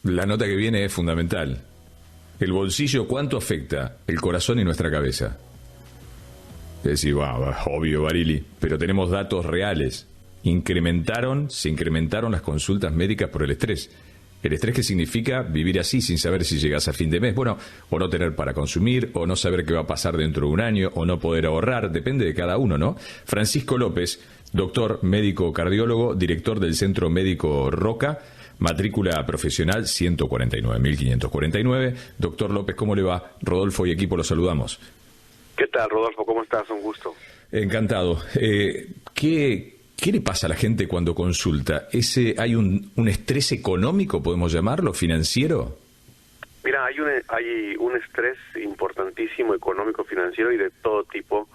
la nota que viene es fundamental. El bolsillo, ¿cuánto afecta el corazón y nuestra cabeza? Es decir, obvio, Barili, pero tenemos datos reales. Se incrementaron las consultas médicas por el estrés. El estrés, que significa vivir así sin saber si llegas a fin de mes, bueno, o no tener para consumir, o no saber qué va a pasar dentro de un año, o no poder ahorrar, depende de cada uno, ¿no? Francisco López, doctor, médico cardiólogo, director del Centro Médico Roca, matrícula profesional 149.549. Doctor López, ¿cómo le va? Rodolfo y equipo, los saludamos. ¿Qué tal, Rodolfo? ¿Cómo estás? Un gusto. Encantado. ¿Qué le pasa a la gente cuando consulta? ¿Hay un estrés económico, podemos llamarlo, financiero? Mira, hay un estrés importantísimo, económico, financiero y de todo tipo,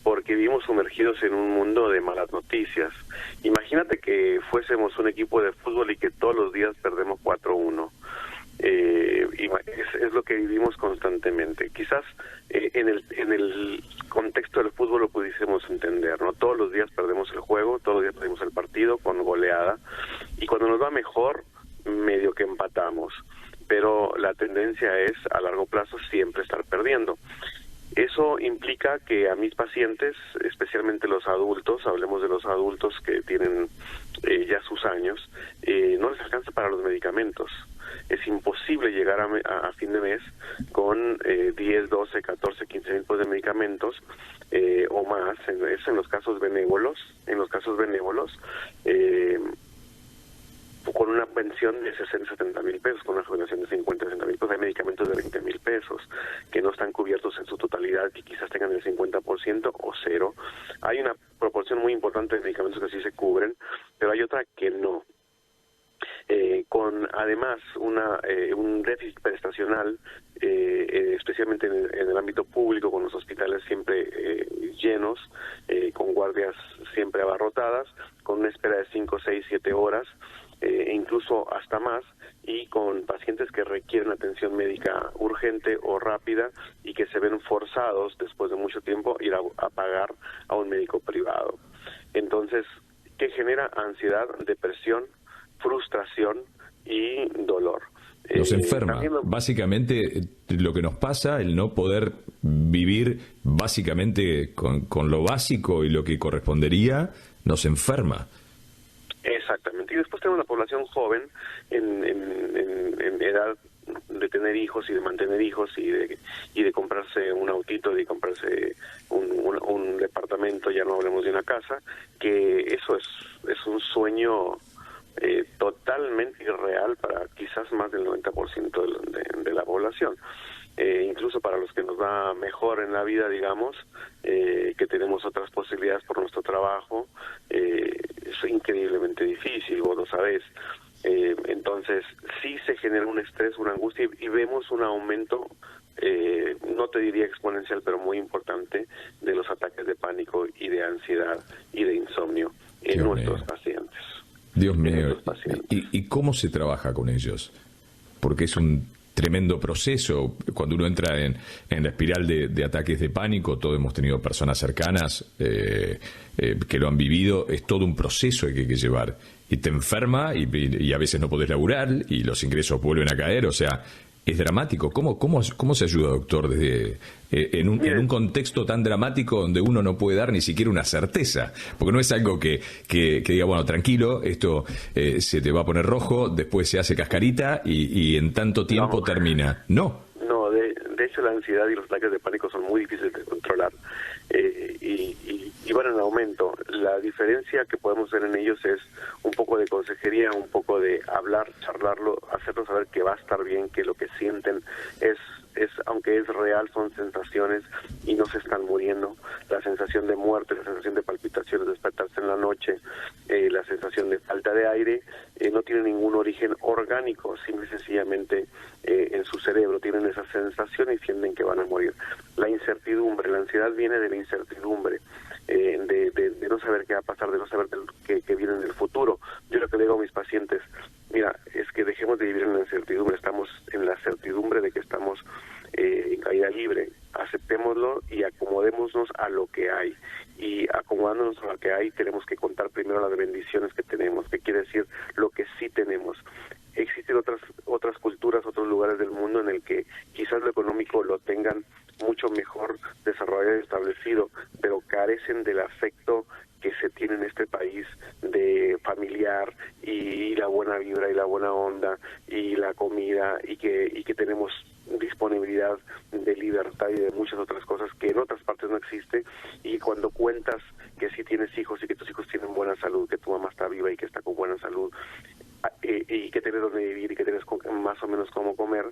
porque vivimos sumergidos en un mundo de malas noticias. Imagínate que fuésemos un equipo de fútbol y que todos los días perdemos 4-1. Es lo que vivimos constantemente. Quizás en el contexto del fútbol lo pudiésemos entender, ¿no? Todos los días perdemos el juego, todos los días perdemos el partido con goleada, y cuando nos va mejor, medio que empatamos, pero la tendencia es a largo plazo siempre estar perdiendo. Eso implica que a mis pacientes, especialmente los adultos, hablemos de los adultos que tienen ya sus años, no les alcanza para los medicamentos. Es imposible llegar a fin de mes con 10, 12, 14, 15 mil pesos de medicamentos o más. Es en los casos benévolos. Con una pensión de 60, 70 mil pesos, con una jubilación de 50, 60 mil pesos, hay medicamentos de 20 mil pesos que no están cubiertos en su totalidad, que quizás tengan el 50% o cero. Hay una proporción muy importante de medicamentos que sí se cubren, pero hay otra que no. Con además un déficit prestacional, especialmente en el ámbito público, con los hospitales siempre llenos, con guardias siempre abarrotadas, con una espera de 5, 6, 7 horas, incluso hasta más, y con pacientes que requieren atención médica urgente o rápida y que se ven forzados después de mucho tiempo ir a pagar a un médico privado. Entonces, ¿qué genera? Ansiedad, depresión, frustración y dolor. Nos enferma. Básicamente, lo que nos pasa, el no poder vivir básicamente con lo básico y lo que correspondería, nos enferma. Exactamente. Y después tenemos la población joven en edad de tener hijos y de mantener hijos y de comprarse un autito, de comprarse un departamento, ya no hablemos de una casa, que eso es un sueño totalmente irreal para quizás más del 90% de la población. Incluso para los que nos va mejor en la vida, digamos, que tenemos otras posibilidades por nuestro trabajo, es increíblemente difícil, vos lo sabés. Entonces, sí se genera un estrés, una angustia, y vemos un aumento, no te diría exponencial, pero muy importante, de los ataques de pánico y de ansiedad y de insomnio en nuestros pacientes. Dios mío, ¿y cómo se trabaja con ellos? Porque es un tremendo proceso. Cuando uno entra en la espiral de ataques de pánico, todos hemos tenido personas cercanas que lo han vivido, es todo un proceso que hay que llevar. Y te enferma y a veces no podés laburar y los ingresos vuelven a caer, o sea, es dramático. ¿Cómo se ayuda, doctor, desde en un contexto tan dramático donde uno no puede dar ni siquiera una certeza? Porque no es algo que diga, bueno, tranquilo, esto se te va a poner rojo, después se hace cascarita y en tanto tiempo termina. No, de hecho la ansiedad y los ataques de pánico son muy difíciles de controlar y van en aumento. La diferencia que podemos ver en ellos es un poco de consejería, un poco de hablar, charlarlo, hacerlos saber que va a estar bien, que lo que sienten es aunque es real, son sensaciones y no se están muriendo. La sensación de muerte, la sensación de palpitaciones, despertarse en la noche, la sensación de falta de aire, no tiene ningún origen orgánico, simple y sencillamente en su cerebro tienen esa sensación y sienten que van a morir. La incertidumbre, la ansiedad viene de la incertidumbre, de no saber qué va a pasar, de no saber qué viene en el futuro. Yo lo que le digo a mis pacientes, mira, es que dejemos de vivir en la incertidumbre, estamos en la certidumbre de que estamos en caída libre, aceptémoslo y acomodémonos a lo que hay. Y acomodándonos a lo que hay, tenemos que contar primero las bendiciones que tenemos, que quiere decir lo que sí tenemos. Existen otras tengan mucho mejor desarrollo establecido, pero carecen del afecto que se tiene en este país de familiar y la buena vibra y la buena onda y la comida y que tenemos disponibilidad de libertad y de muchas otras cosas que en otras partes no existe. Y cuando cuentas que sí tienes hijos y que tus hijos tienen buena salud, que tu mamá está viva y que está con buena salud y que tienes donde vivir y que tienes más o menos cómo comer,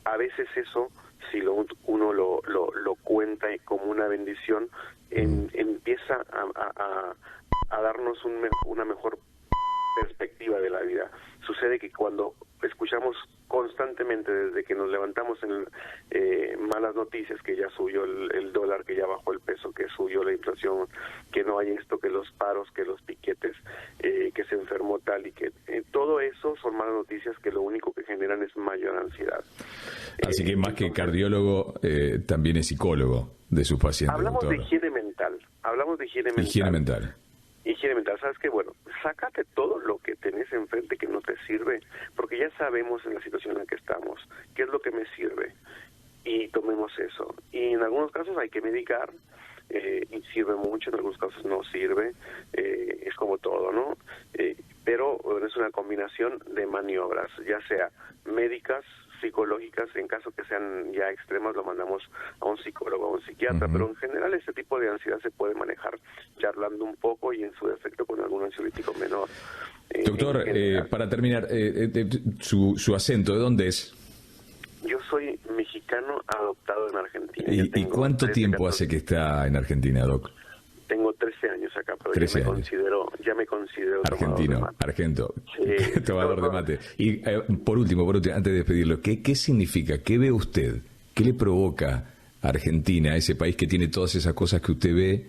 a veces eso, si uno lo cuenta como una bendición, empieza a darnos una mejor perspectiva de la vida. Sucede que cuando escuchamos constantemente desde que nos levantamos malas noticias, que ya subió el dólar, que ya bajó el peso, que subió la inflación, que no hay esto, que los paros, que los piquetes, que se enfermó tal y que todo eso son malas noticias que lo único que generan es mayor ansiedad. Así que más que cardiólogo, también es psicólogo de sus pacientes. Hablamos doctor. de higiene mental. Hablamos de higiene mental. Higiene mental. Higiene mental, ¿sabes qué? Bueno, sácate todo lo que tenés enfrente que no te sirve, porque ya sabemos en la situación en la que estamos qué es lo que me sirve, y tomemos eso. Y en algunos casos hay que medicar, y sirve mucho, en algunos casos no sirve, es como todo, ¿no? Pero es una combinación de maniobras, ya sea médicas, psicológicas, en caso que sean ya extremas lo mandamos a un psicólogo o a un psiquiatra, pero en general este tipo de ansiedad se puede manejar charlando un poco y en su defecto con algún ansiolítico menor. Doctor, para terminar, su acento, ¿de dónde es? Yo soy mexicano adoptado en Argentina. ¿Y cuánto tiempo hace que está en Argentina, Doc? Tengo 13 años acá, pero ya me considero argentino, argento, sí, tomador de mate. Y por último, antes de despedirlo, ¿qué significa, qué ve usted, qué le provoca a Argentina, ese país que tiene todas esas cosas que usted ve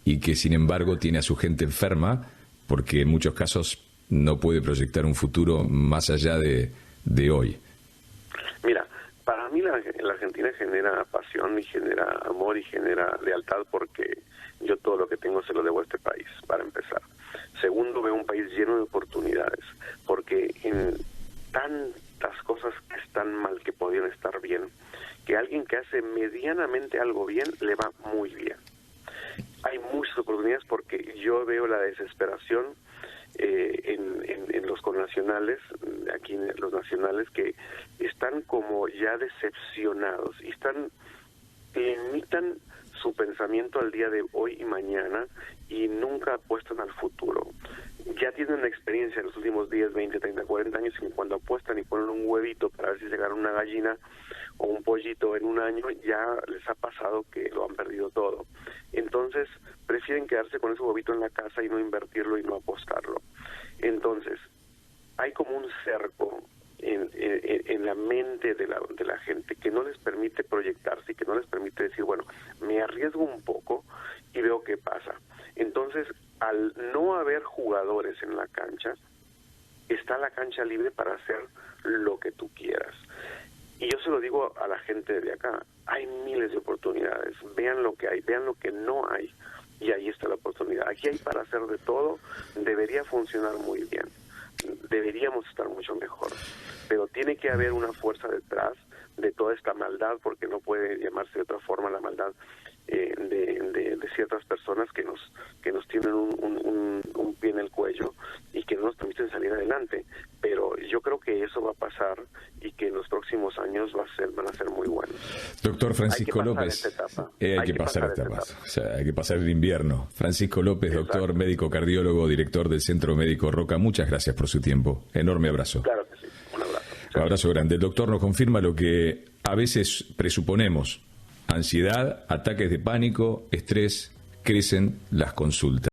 y que sin embargo tiene a su gente enferma, porque en muchos casos no puede proyectar un futuro más allá de hoy? Mira, para mí la Argentina genera pasión y genera amor y genera lealtad, porque yo todo lo que tengo se lo debo a este país, para empezar. Segundo, veo un país lleno de oportunidades, porque en tantas cosas que están mal que podrían estar bien, que alguien que hace medianamente algo bien le va muy bien. Hay muchas oportunidades porque yo veo la desesperación en los connacionales, aquí los nacionales, que están como ya decepcionados y limitan su pensamiento al día de hoy y mañana y nunca apuestan al futuro. Ya tienen una experiencia en los últimos 10, 20, 30, 40 años y cuando apuestan y ponen un huevito para ver si se gana una gallina o un pollito en un año, ya les ha pasado que lo han perdido todo. Entonces prefieren quedarse con ese huevito en la casa y no invertirlo y no apostarlo. Entonces hay como un cerco en la mente de la gente que no les permite proyectarse y que no les permite decir, bueno, me arriesgo un poco y veo qué pasa. Entonces, al no haber jugadores en la cancha, está la cancha libre para hacer lo que tú quieras. Y yo se lo digo a la gente de acá, hay miles de oportunidades, vean lo que hay, vean lo que no hay, y ahí está la oportunidad. Aquí hay para hacer de todo, debería funcionar muy bien, deberíamos estar mucho mejor, pero tiene que haber una fuerza detrás de toda esta maldad, porque no puede llamarse de otra forma la maldad de ciertas personas que nos tienen un pie en el cuello y que no nos permiten salir adelante. Pero yo creo que eso va a pasar y que en los próximos años van a ser muy buenos. Doctor Francisco López, hay que pasar esta etapa. O sea, hay que pasar el invierno. Francisco López, doctor, médico cardiólogo, director del Centro Médico Roca, muchas gracias por su tiempo. Enorme abrazo. Claro que sí, un abrazo. Un abrazo grande. El doctor nos confirma lo que a veces presuponemos: ansiedad, ataques de pánico, estrés, crecen las consultas.